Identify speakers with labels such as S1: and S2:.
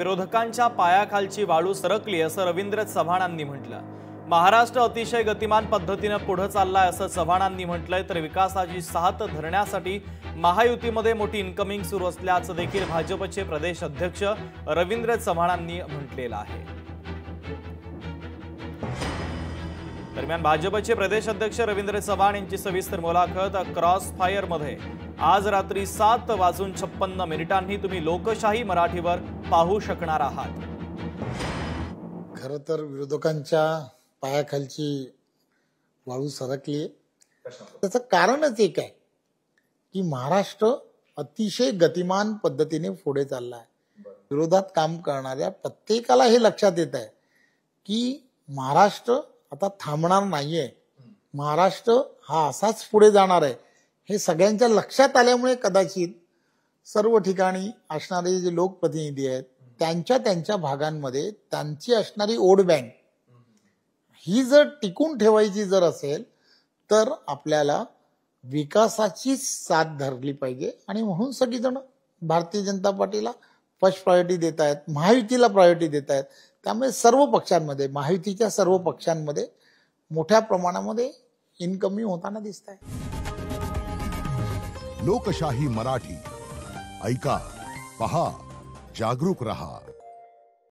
S1: विरोधकांच्या पायाखालची वाळू सरकली असं रवींद्र चव्हाणांनी म्हटलं। महाराष्ट्र अतिशय गतिमान पद्धतीने पुढे चाललाय असं चव्हाणांनी म्हटलंय। तर विकासाची साथ धरण्यासाठी महायुतीमध्ये मोठी इनकमिंग सुरू असल्याचं देखील भाजपचे प्रदेश अध्यक्ष रवींद्र चव्हाणांनी म्हटलेलं आहे। दरम्यान भाजपचे प्रदेश अध्यक्ष रवींद्र चव्हाण यांची सविस्तर मुलाखत क्रॉस फायर मध्ये आज रात्री 7:56 तुम्ही लोकशाही मराठीवर पाहू शकणार आहात।
S2: खरं तर विरोधकांच्या पायाखालची वाळू सरकली, त्याचं कारणच एक आहे की महाराष्ट्र अतिशय गतिमान पद्धतीने पुढे चालला आहे। विरोधात काम करणाऱ्या प्रत्येकाला हे लक्षात येत आहे की महाराष्ट्र आता थांबणार नाहीये, महाराष्ट्र हा असाच पुढे जाणार आहे। हे सगळ्यांच्या लक्षात आल्यामुळे कदाचित सर्व ठिकाणी असणारे जे लोकप्रतिनिधी आहेत त्यांच्या त्यांच्या भागांमध्ये त्यांची असणारी वोट बँक ही जर टिकून ठेवायची जर असेल तर आपल्याला विकासाची साथ धरली पाहिजे। आणि म्हणून सगळीजण भारतीय जनता पार्टीला फर्स्ट प्रायोरिटी देत आहेत, महायुतीला प्रायोरिटी देत आहेत। त्यामुळे सर्व पक्षांमध्ये, महायुतीच्या सर्व पक्षांमध्ये मोठ्या प्रमाणामध्ये इनकमिंग होताना दिसत आहे।
S3: लोकशाही मराठी ऐका, पहा, जागरूक रहा।